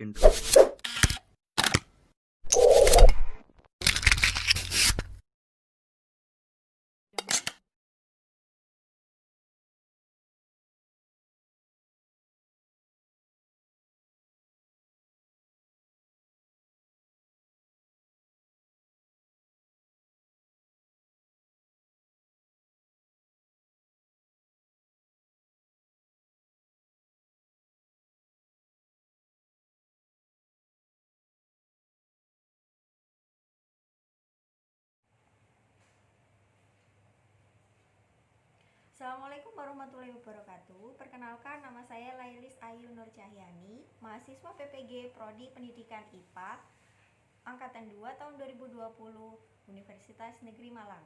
intro. Assalamualaikum warahmatullahi wabarakatuh. Perkenalkan, nama saya Lailis Ayu Nur Cahyani, mahasiswa PPG Prodi Pendidikan IPA Angkatan 2 tahun 2020 Universitas Negeri Malang.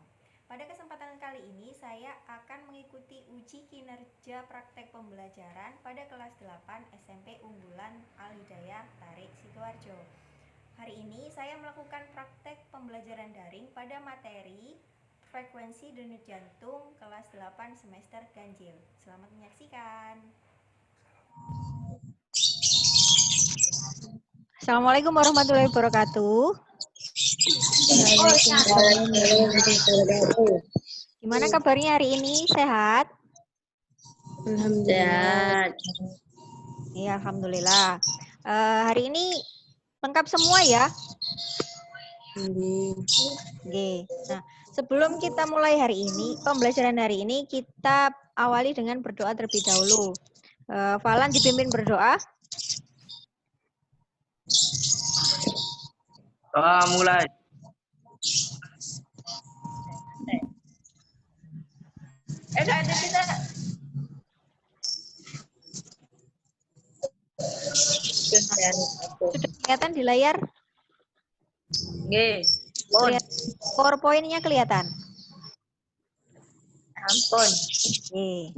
Pada kesempatan kali ini saya akan mengikuti uji kinerja praktek pembelajaran pada kelas 8 SMP Unggulan Al Hidayah Tarik Sidoarjo. Hari ini saya melakukan praktek pembelajaran daring pada materi frekuensi denyut jantung kelas 8 semester ganjil. Selamat menyaksikan. Assalamualaikum warahmatullahi wabarakatuh. Gimana kabarnya hari ini? Sehat? Alhamdulillah. Iya, alhamdulillah. Hari ini lengkap semua ya? Oke. Nah, sebelum kita mulai hari ini, pembelajaran hari ini kita awali dengan berdoa terlebih dahulu. Falan dipimpin berdoa. Mulai. Ada kita. Sudah kelihatan di layar? Nggih. PowerPoint-nya kelihatan? Ampun. Oke.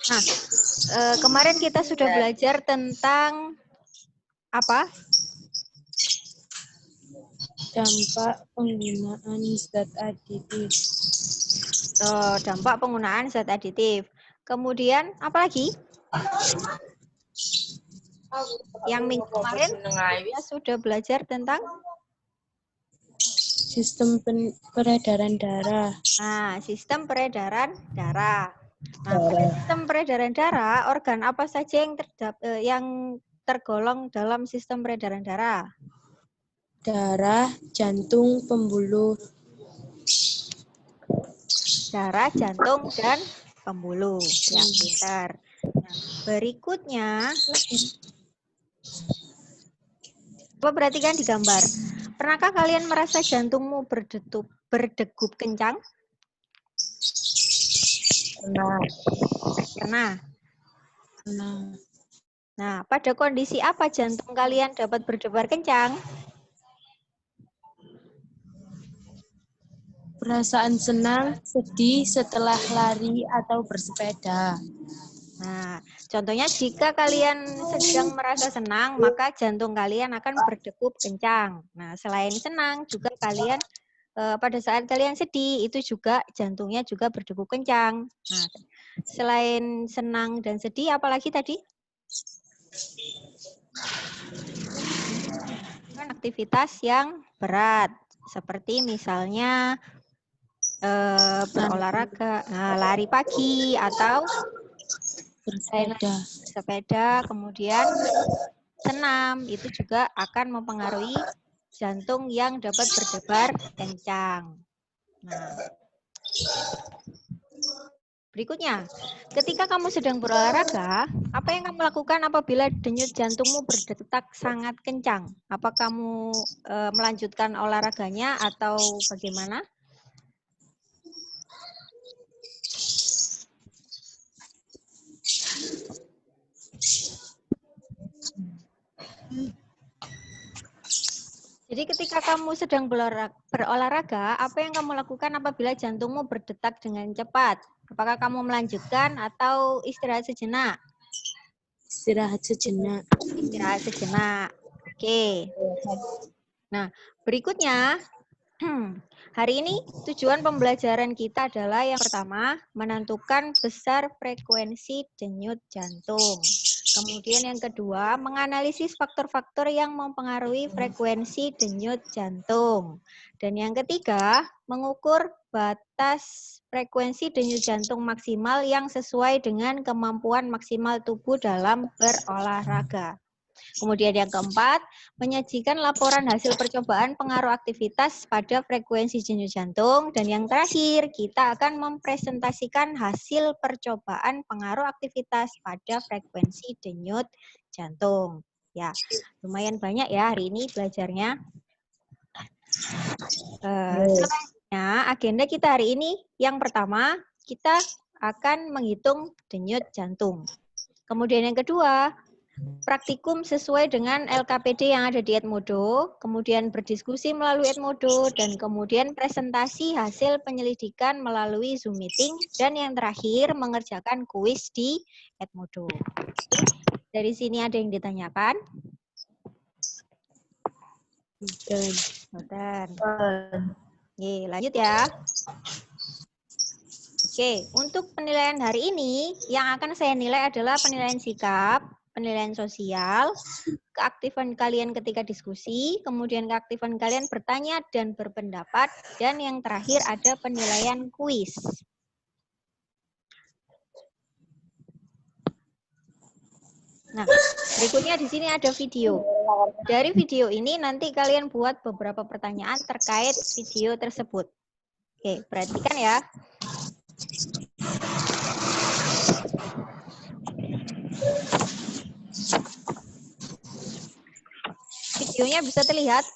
Nah, kemarin kita sudah belajar tentang apa? Dampak penggunaan zat aditif. Dampak penggunaan zat aditif. Kemudian apa lagi? Yang minggu kemarin kita sudah belajar tentang Sistem peredaran darah. Nah, sistem peredaran darah. Nah, pada sistem peredaran darah, organ apa saja yang tergolong dalam sistem peredaran darah? Darah, jantung, pembuluh. Darah, jantung, dan pembuluh. Ya, pintar. Nah, berikutnya, coba perhatikan di gambar. Pernahkah kalian merasa jantungmu berdegup kencang? Pernah. Nah, pada kondisi apa jantung kalian dapat berdebar kencang? Perasaan senang, sedih setelah lari atau bersepeda. Nah, contohnya jika kalian sedang merasa senang, maka jantung kalian akan berdegup kencang. Nah, selain senang, juga kalian pada saat kalian sedih, itu juga jantungnya juga berdegup kencang. Nah, selain senang dan sedih, apalagi tadi? Aktivitas yang berat, seperti misalnya berolahraga, lari pagi, atau bersepeda, kemudian senam, itu juga akan mempengaruhi jantung yang dapat berdebar kencang. Nah, berikutnya, ketika kamu sedang berolahraga, apa yang kamu lakukan apabila denyut jantungmu berdetak sangat kencang? Apa kamu melanjutkan olahraganya atau bagaimana? Jadi ketika kamu sedang berolahraga, apa yang kamu lakukan apabila jantungmu berdetak dengan cepat? Apakah kamu melanjutkan atau istirahat sejenak? Istirahat sejenak. Istirahat sejenak. Oke. Nah, berikutnya, hari ini tujuan pembelajaran kita adalah yang pertama, menentukan besar frekuensi denyut jantung. Kemudian yang kedua, menganalisis faktor-faktor yang mempengaruhi frekuensi denyut jantung. Dan yang ketiga, mengukur batas frekuensi denyut jantung maksimal yang sesuai dengan kemampuan maksimal tubuh dalam berolahraga. Kemudian yang keempat, menyajikan laporan hasil percobaan pengaruh aktivitas pada frekuensi denyut jantung. Dan yang terakhir, kita akan mempresentasikan hasil percobaan pengaruh aktivitas pada frekuensi denyut jantung. Ya, lumayan banyak ya hari ini belajarnya. Selanjutnya, agenda kita hari ini yang pertama, kita akan menghitung denyut jantung. Kemudian yang kedua, praktikum sesuai dengan LKPD yang ada di Edmodo, kemudian berdiskusi melalui Edmodo, dan kemudian presentasi hasil penyelidikan melalui Zoom meeting, dan yang terakhir mengerjakan kuis di Edmodo. Dari sini ada yang ditanyakan? Oke, lanjut ya. Oke, untuk penilaian hari ini, yang akan saya nilai adalah penilaian sikap, penilaian sosial, keaktifan kalian ketika diskusi, kemudian keaktifan kalian bertanya dan berpendapat, dan yang terakhir ada penilaian kuis. Nah, berikutnya di sini ada video. Dari video ini nanti kalian buat beberapa pertanyaan terkait video tersebut. Oke, perhatikan ya. Videonya bisa terlihat?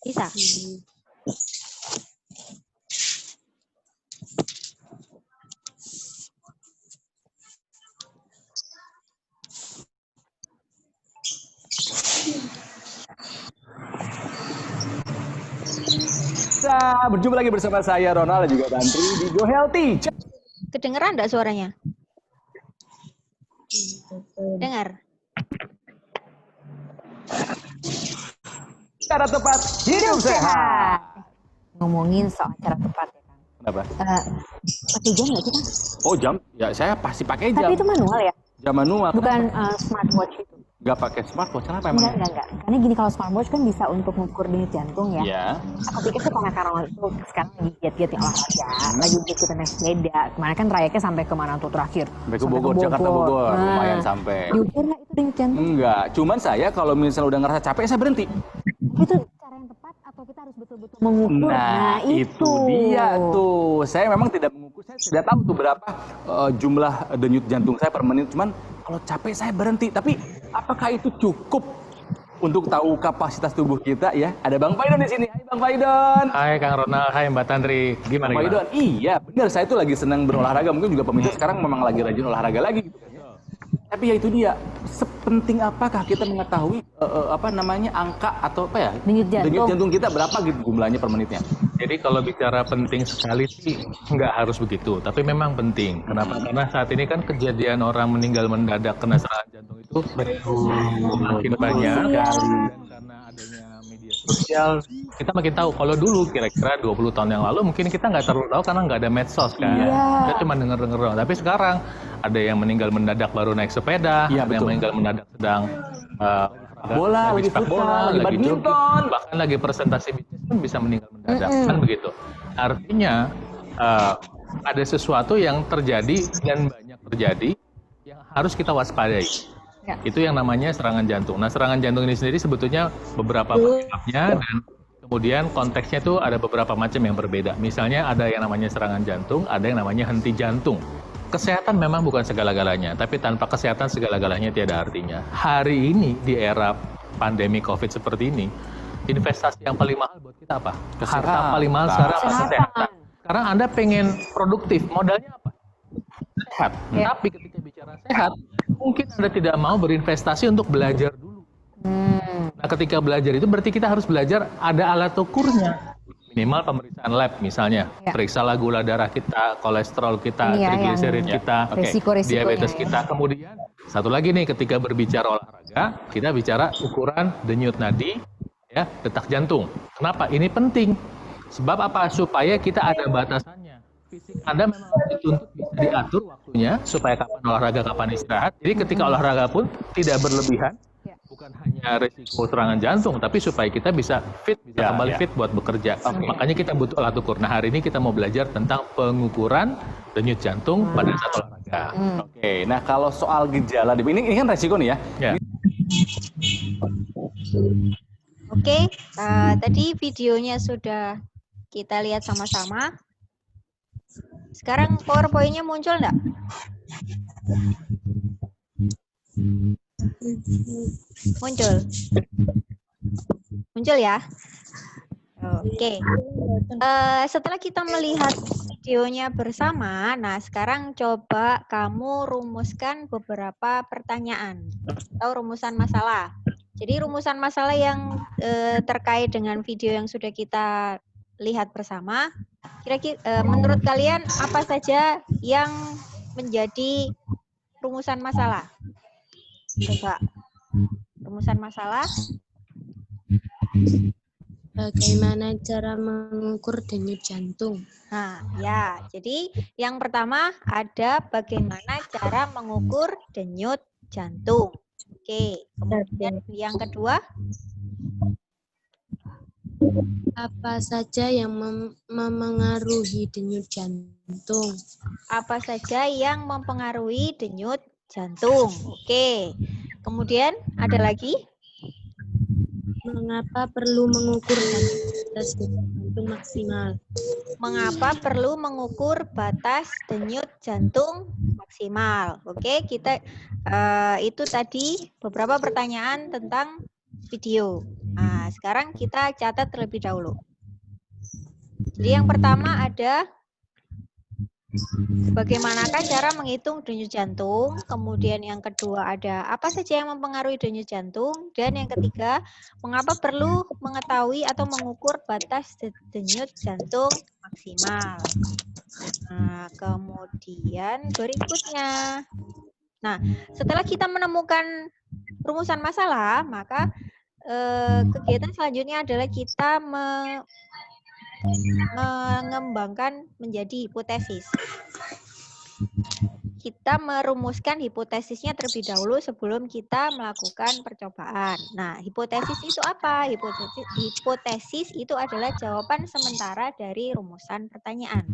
Bisa. Berjumpa lagi bersama saya Ronald dan juga Tantri di Go Healthy. Kedengeran enggak suaranya? Dengar. Cara tepat hidup sehat. Ngomongin soal cara tepat ya Kang. Kenapa? Pakai jam nggak kita? Oh jam? Ya saya pasti pakai jam. Tapi itu manual ya? Jam manual. Bukan smartwatch itu? Nggak pakai smartwatch, kenapa emang? Enggak. Karena gini, kalau smartwatch kan bisa untuk mengukur denyut jantung ya. Iya. Aku pikir tuh karena itu sekarang lagi giat-giat yang olahraga, lagi giat kita naik sepeda. Kemarin kan trayeknya sampai kemana tuh terakhir? Sampai ke Bogor, Jakarta Bogor, lumayan sampai. Diukur nggak itu denyut jantung? Enggak, cuman saya kalau misalnya udah ngerasa capek, saya berhenti. Itu cara yang tepat atau kita harus betul-betul mengukur? Nah, itu dia tuh. Saya memang tidak mengukur, saya tidak tahu tuh berapa jumlah denyut jantung saya per menit. Cuman kalau capek saya berhenti. Tapi apakah itu cukup untuk tahu kapasitas tubuh kita ya? Ada Bang Faidon di sini. Hai Bang Faidon. Hai Kang Ronald, hai Mbak Tantri. Gimana? Bang Faidon, iya benar. Saya tuh lagi senang berolahraga. Mungkin juga pemirsa sekarang memang lagi rajin olahraga lagi. Gitu. Tapi ya itu dia, sepenting apakah kita mengetahui angka atau apa ya? Denyut jantung kita berapa gitu jumlahnya per menitnya? Jadi kalau bicara penting sekali sih nggak harus begitu, tapi memang penting. Kenapa? Karena saat ini kan kejadian orang meninggal mendadak kena serangan jantung itu makin banyak. Dan karena adanya media sosial, kita makin tahu. Kalau dulu kira-kira 20 tahun yang lalu mungkin kita nggak terlalu tahu karena nggak ada medsos kan. Kita cuma denger-denger doang. Tapi sekarang ada yang meninggal mendadak baru naik sepeda, ada yang meninggal mendadak sedang lagi sepak bola, lagi jogging, bahkan lagi presentasi bisnis pun bisa meninggal mendadak, kan begitu. Artinya ada sesuatu yang terjadi dan banyak terjadi yang harus kita waspadai. Ya. Itu yang namanya serangan jantung. Nah, serangan jantung ini sendiri sebetulnya beberapa penyebabnya dan kemudian konteksnya itu ada beberapa macam yang berbeda. Misalnya ada yang namanya serangan jantung, ada yang namanya henti jantung. Kesehatan memang bukan segala-galanya, tapi tanpa kesehatan segala-galanya tiada artinya. Hari ini di era pandemi COVID seperti ini, investasi yang paling mahal buat kita apa? Harta paling mahal sekarang kesehatan. Sekarang Anda pengen produktif, modalnya apa? Sehat. Tapi ketika bicara sehat, mungkin Anda tidak mau berinvestasi untuk belajar dulu. Nah, Nah, ketika belajar itu berarti kita harus belajar ada alat ukurnya. Minimal pemeriksaan lab misalnya. Ya. Periksalah gula darah kita, kolesterol kita, Ini ya, trigliserid yang kita, resiko-resikonya diabetes ya. kita. Kemudian satu lagi nih, ketika berbicara olahraga, kita bicara ukuran denyut nadi, ya, detak jantung. Kenapa? Ini penting. Sebab apa? Supaya kita ada batasannya. Fisik Anda memang harus dituntut bisa diatur waktunya supaya kapan olahraga, kapan istirahat. Jadi ketika olahraga pun tidak berlebihan. Bukan hanya resiko serangan jantung, tapi supaya kita bisa fit, bisa kembali fit buat bekerja. Makanya kita butuh alat ukur. Nah, hari ini kita mau belajar tentang pengukuran denyut jantung pada saat olahraga. Oke, nah kalau soal gejala, ini kan resiko nih ya. Ya. Oke, tadi videonya sudah kita lihat sama-sama. Sekarang PowerPoint-nya muncul enggak? Muncul. Muncul ya. Oke. Setelah kita melihat videonya bersama, nah sekarang coba kamu rumuskan beberapa pertanyaan atau rumusan masalah. Jadi rumusan masalah yang terkait dengan video yang sudah kita lihat bersama, kira-kira menurut kalian apa saja yang menjadi rumusan masalah? Coba rumusan masalah. Bagaimana cara mengukur denyut jantung? Nah, ya. Jadi yang pertama ada bagaimana cara mengukur denyut jantung. Oke. Kemudian yang kedua, Apa saja yang memengaruhi denyut jantung? apa saja yang mempengaruhi denyut jantung? Oke. Kemudian ada lagi, Mengapa perlu mengukur batas denyut jantung maksimal? mengapa perlu mengukur batas denyut jantung maksimal? Oke, kita itu tadi beberapa pertanyaan tentang video. Nah, sekarang kita catat terlebih dahulu. Jadi yang pertama ada bagaimanakah cara menghitung denyut jantung? Kemudian yang kedua ada apa saja yang mempengaruhi denyut jantung? Dan yang ketiga, mengapa perlu mengetahui atau mengukur batas denyut jantung maksimal? Nah, kemudian berikutnya. Nah, setelah kita menemukan rumusan masalah, maka kegiatan selanjutnya adalah kita mengembangkan menjadi hipotesis. Kita merumuskan hipotesisnya terlebih dahulu sebelum kita melakukan percobaan. Nah, hipotesis itu apa? Hipotesis itu adalah jawaban sementara dari rumusan pertanyaan.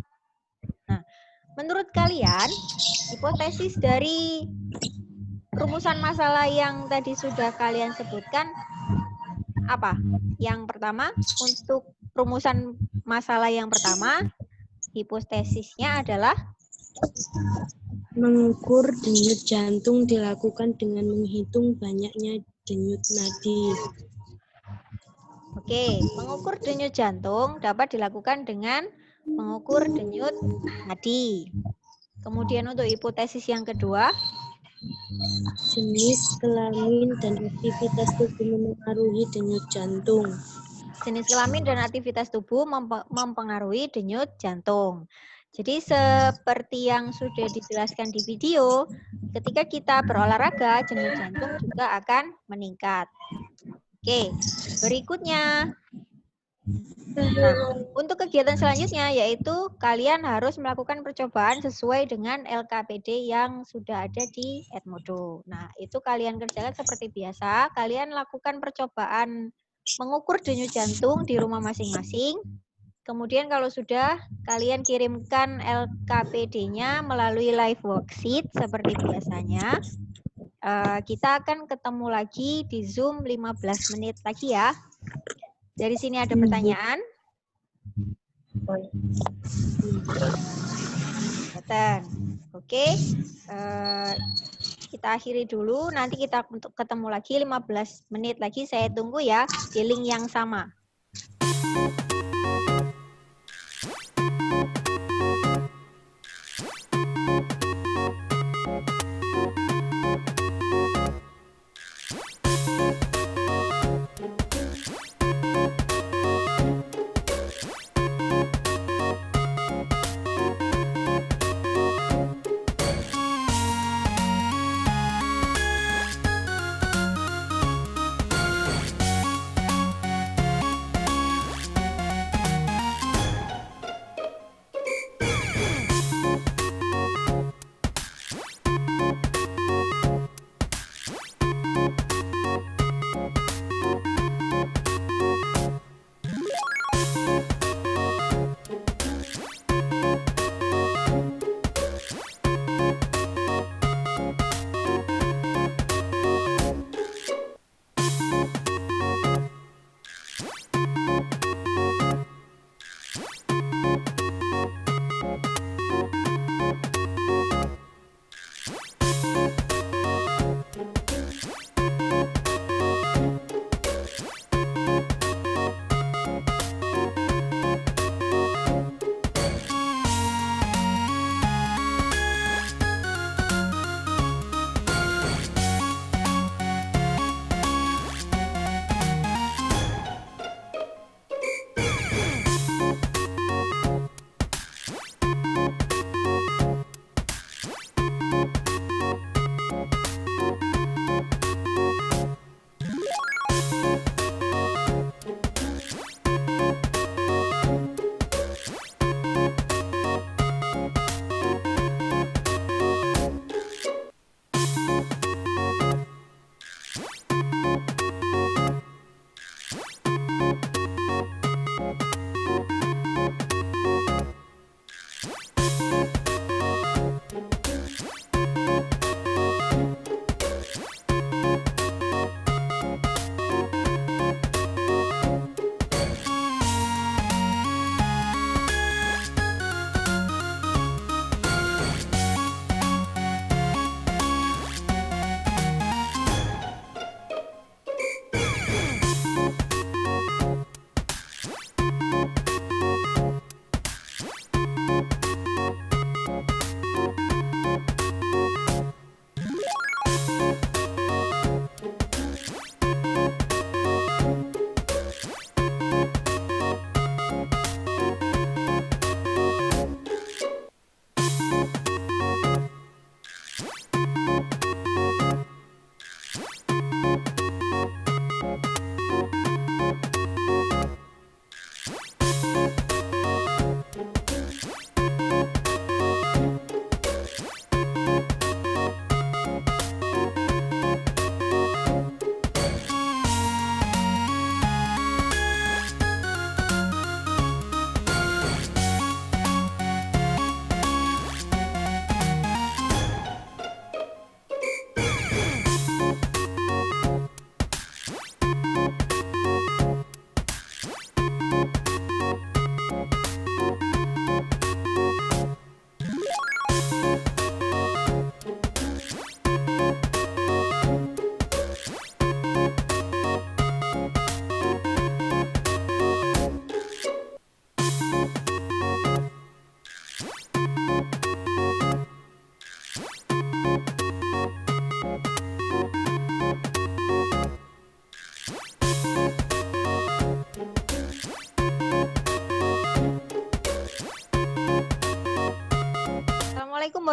Nah, menurut kalian, hipotesis dari rumusan masalah yang tadi sudah kalian sebutkan apa? Yang pertama, untuk rumusan masalah yang pertama, hipotesisnya adalah Mengukur denyut jantung dilakukan dengan menghitung banyaknya denyut nadi. oke, mengukur denyut jantung dapat dilakukan dengan mengukur denyut nadi. Kemudian untuk hipotesis yang kedua, Jenis kelamin dan aktivitas tubuh memengaruhi denyut jantung. jenis kelamin dan aktivitas tubuh mempengaruhi denyut jantung. Jadi seperti yang sudah dijelaskan di video, ketika kita berolahraga, denyut jantung juga akan meningkat. Oke, berikutnya. Nah, untuk kegiatan selanjutnya yaitu kalian harus melakukan percobaan sesuai dengan LKPD yang sudah ada di Edmodo. Nah, itu kalian kerjakan seperti biasa. Kalian lakukan percobaan mengukur denyut jantung di rumah masing-masing. Kemudian kalau sudah, kalian kirimkan LKPD-nya melalui live worksheet seperti biasanya. Kita akan ketemu lagi di Zoom 15 menit lagi ya. Dari sini ada pertanyaan. Oke. Kita akhiri dulu. Nanti kita ketemu lagi 15 menit lagi. Saya tunggu ya di link yang sama.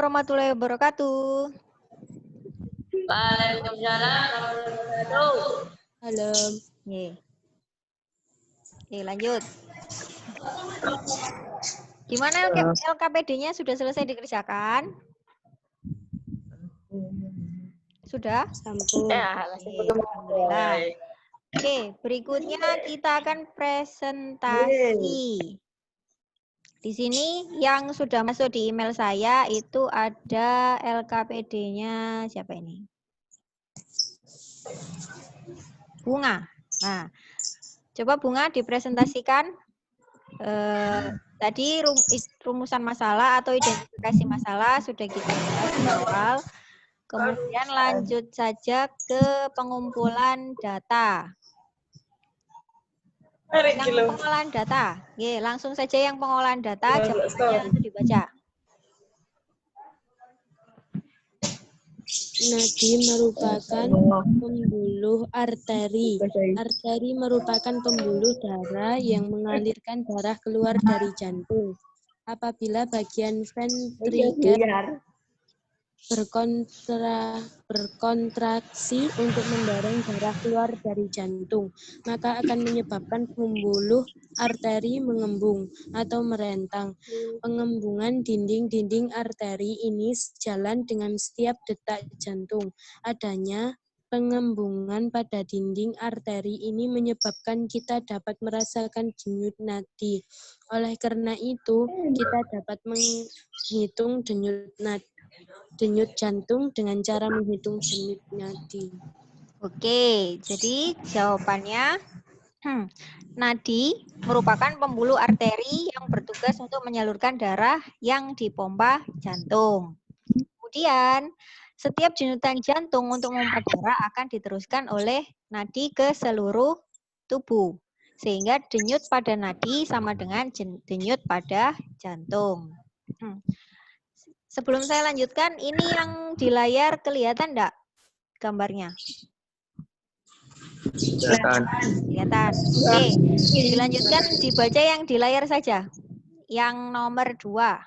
warahmatullahi wabarakatuh. Waalaikumsalam warahmatullahi wabarakatuh. Halo. Ye. Oke, lanjut. Gimana LKPD-nya sudah selesai dikerjakan? Sudah? Sampun. Ya, Oke, alhamdulillah. Oke, berikutnya kita akan presentasi. Di sini yang sudah masuk di email saya itu ada LKPD-nya siapa ini? Bunga. Nah, coba Bunga dipresentasikan. Tadi rumusan masalah atau identifikasi masalah sudah kita bahas di awal. Kemudian lanjut saja ke pengumpulan data. Yang pengolahan data. Ye, langsung saja yang pengolahan data, jawabannya langsung dibaca. Nadi merupakan pembuluh arteri. Arteri merupakan pembuluh darah yang mengalirkan darah keluar dari jantung. Apabila bagian ventrikel berkontraksi untuk mendorong darah keluar dari jantung, maka akan menyebabkan pembuluh arteri mengembung atau merentang. Pengembungan dinding-dinding arteri ini sejalan dengan setiap detak jantung. Adanya pengembungan pada dinding arteri ini menyebabkan kita dapat merasakan denyut nadi. Oleh karena itu, kita dapat menghitung denyut jantung dengan cara menghitung denyut nadi. Oke, jadi jawabannya nadi merupakan pembuluh arteri yang bertugas untuk menyalurkan darah yang dipompa jantung. Kemudian, setiap denyutan jantung untuk memompa darah akan diteruskan oleh nadi ke seluruh tubuh. Sehingga denyut pada nadi sama dengan denyut pada jantung. Sebelum saya lanjutkan, ini yang di layar kelihatan enggak gambarnya? Kelihatan. Oke, dilanjutkan dibaca yang di layar saja. Yang nomor 2.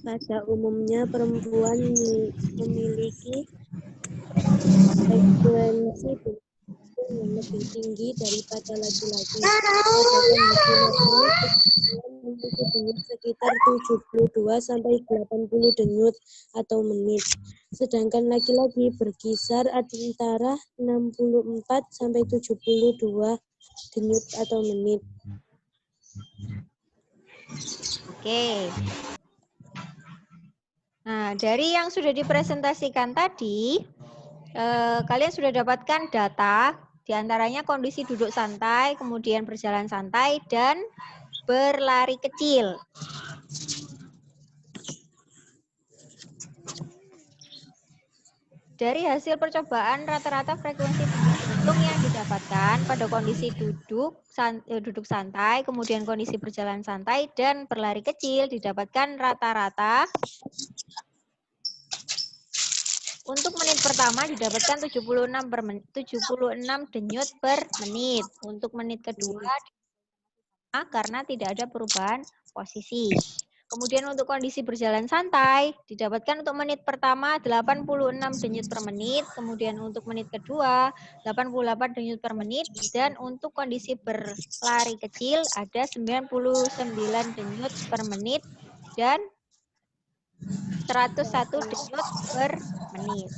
Pada umumnya perempuan memiliki frekuensi yang lebih tinggi daripada laki-laki. Pada kondisi normal, perempuan memiliki denyut sekitar 72-80 denyut atau menit. Sedangkan laki-laki berkisar antara 64-72 denyut atau menit. Oke. Nah, dari yang sudah dipresentasikan tadi, kalian sudah dapatkan data, diantaranya kondisi duduk santai, kemudian berjalan santai, dan berlari kecil. Dari hasil percobaan, rata-rata frekuensi jantung yang didapatkan pada kondisi duduk santai, kemudian kondisi berjalan santai, dan berlari kecil didapatkan rata-rata untuk menit pertama didapatkan 76 denyut per menit. Untuk menit kedua karena tidak ada perubahan posisi. Kemudian untuk kondisi berjalan santai didapatkan untuk menit pertama 86 denyut per menit, kemudian untuk menit kedua 88 denyut per menit, dan untuk kondisi berlari kecil ada 99 denyut per menit dan 101 denyut per menit.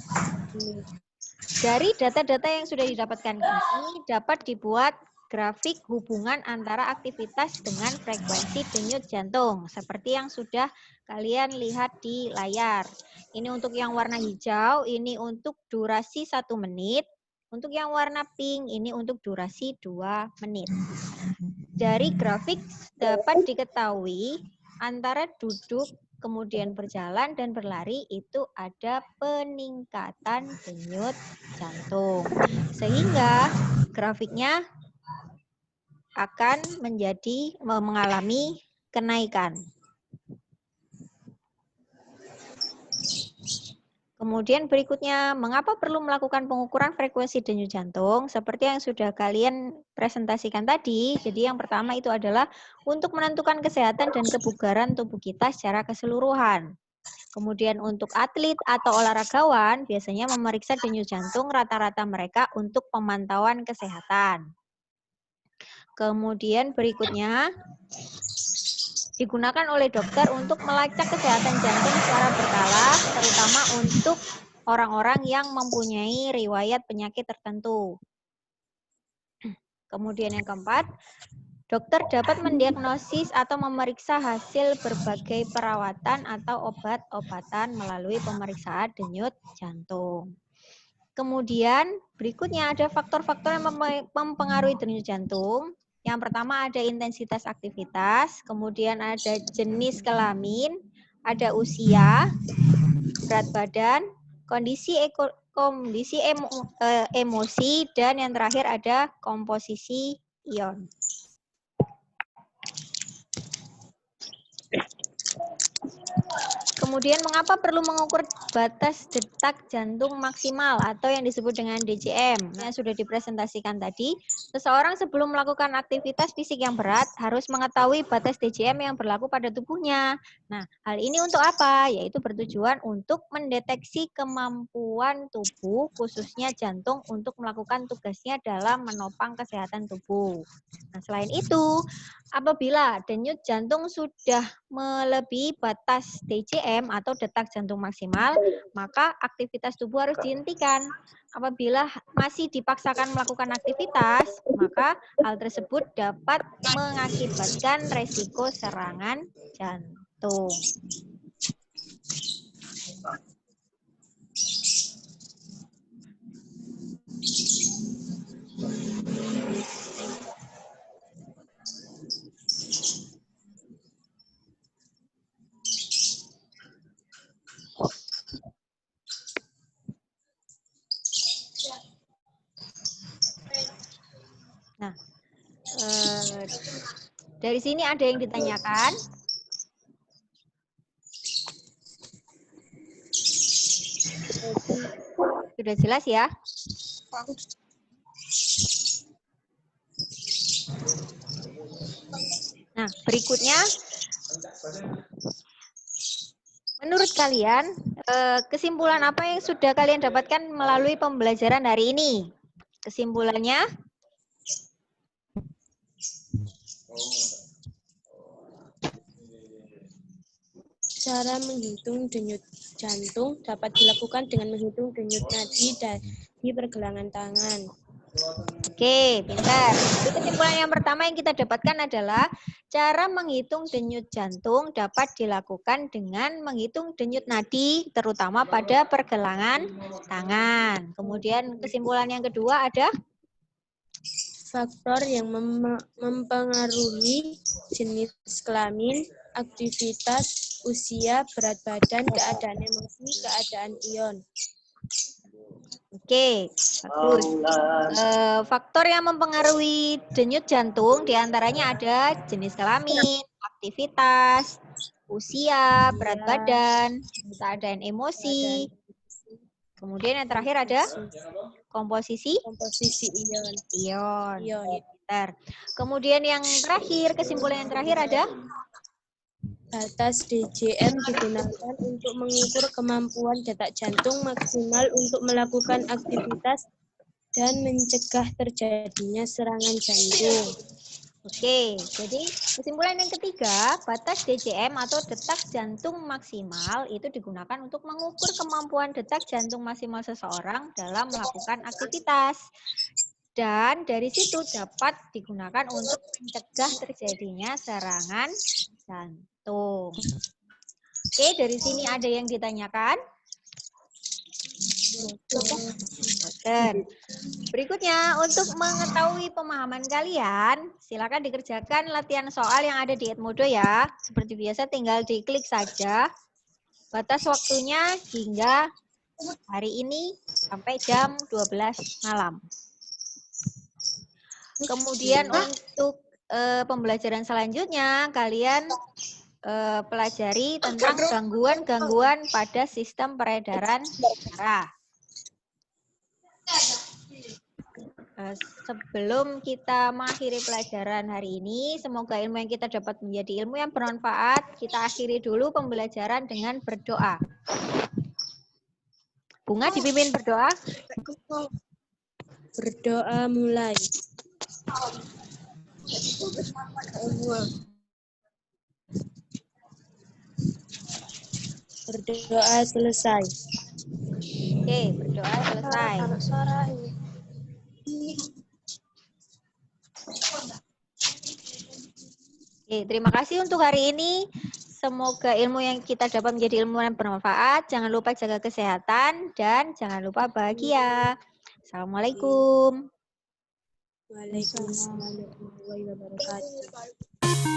Dari data-data yang sudah didapatkan ini dapat dibuat grafik hubungan antara aktivitas dengan frekuensi denyut jantung seperti yang sudah kalian lihat di layar. Ini untuk yang warna hijau, ini untuk durasi 1 menit. Untuk yang warna pink, ini untuk durasi 2 menit. Dari grafik dapat diketahui antara duduk, kemudian berjalan dan berlari itu ada peningkatan denyut jantung. Sehingga grafiknya akan mengalami kenaikan. Kemudian berikutnya, mengapa perlu melakukan pengukuran frekuensi denyut jantung? Seperti yang sudah kalian presentasikan tadi, jadi yang pertama itu adalah untuk menentukan kesehatan dan kebugaran tubuh kita secara keseluruhan. Kemudian untuk atlet atau olahragawan, biasanya memeriksa denyut jantung rata-rata mereka untuk pemantauan kesehatan. Kemudian berikutnya, digunakan oleh dokter untuk melacak kesehatan jantung secara berkala, terutama untuk orang-orang yang mempunyai riwayat penyakit tertentu. Kemudian yang keempat, dokter dapat mendiagnosis atau memeriksa hasil berbagai perawatan atau obat-obatan melalui pemeriksaan denyut jantung. Kemudian berikutnya ada faktor-faktor yang mempengaruhi denyut jantung. Yang pertama ada intensitas aktivitas, kemudian ada jenis kelamin, ada usia, berat badan, kondisi emosi, dan yang terakhir ada komposisi ion. Kemudian mengapa perlu mengukur batas detak jantung maksimal atau yang disebut dengan DJM? Yang sudah dipresentasikan tadi, seseorang sebelum melakukan aktivitas fisik yang berat harus mengetahui batas DJM yang berlaku pada tubuhnya. Nah, hal ini untuk apa? Yaitu bertujuan untuk mendeteksi kemampuan tubuh, khususnya jantung, untuk melakukan tugasnya dalam menopang kesehatan tubuh. Nah, selain itu, apabila denyut jantung sudah melebihi batas DJM atau detak jantung maksimal, maka aktivitas tubuh harus dihentikan. Apabila masih dipaksakan melakukan aktivitas, maka hal tersebut dapat mengakibatkan resiko serangan jantung. Nah, dari sini ada yang ditanyakan. Sudah jelas ya? Nah, berikutnya, menurut kalian, kesimpulan apa yang sudah kalian dapatkan melalui pembelajaran hari ini? Kesimpulannya? Cara menghitung denyut jantung dapat dilakukan dengan menghitung denyut nadi dari pergelangan tangan. Oke, pintar. Jadi kesimpulan yang pertama yang kita dapatkan adalah cara menghitung denyut jantung dapat dilakukan dengan menghitung denyut nadi, terutama pada pergelangan tangan. Kemudian kesimpulan yang kedua ada Faktor yang mempengaruhi jenis kelamin, aktivitas, usia, berat badan, keadaan emosi, keadaan ion. Oke, bagus. Faktor yang mempengaruhi denyut jantung diantaranya ada jenis kelamin, aktivitas, usia, berat badan, keadaan emosi. Kemudian yang terakhir ada komposisi ion. Ion. Bentar. Kemudian yang terakhir, kesimpulan yang terakhir ada Batas DJM digunakan untuk mengukur kemampuan detak jantung maksimal untuk melakukan aktivitas dan mencegah terjadinya serangan jantung. Oke, jadi kesimpulan yang ketiga, batas DJM atau detak jantung maksimal itu digunakan untuk mengukur kemampuan detak jantung maksimal seseorang dalam melakukan aktivitas. Dan dari situ dapat digunakan untuk mencegah terjadinya serangan jantung. Oke, dari sini ada yang ditanyakan? Berikutnya, untuk mengetahui pemahaman kalian, silakan dikerjakan latihan soal yang ada di Edmodo ya. Seperti biasa tinggal diklik saja. Batas waktunya hingga hari ini sampai jam 12 malam. Kemudian untuk pembelajaran selanjutnya, kalian pelajari tentang gangguan-gangguan pada sistem peredaran darah. Sebelum kita mengakhiri pelajaran hari ini, semoga ilmu yang kita dapat menjadi ilmu yang bermanfaat. Kita akhiri dulu pembelajaran dengan berdoa. Bunga dipimpin berdoa. Berdoa mulai. Berdoa selesai. Oke, berdoa selesai. Oke, terima kasih untuk hari ini. Semoga ilmu yang kita dapat menjadi ilmu yang bermanfaat. Jangan lupa jaga kesehatan dan jangan lupa bahagia. Assalamualaikum. Waalaikumsalam warahmatullahi wabarakatuh.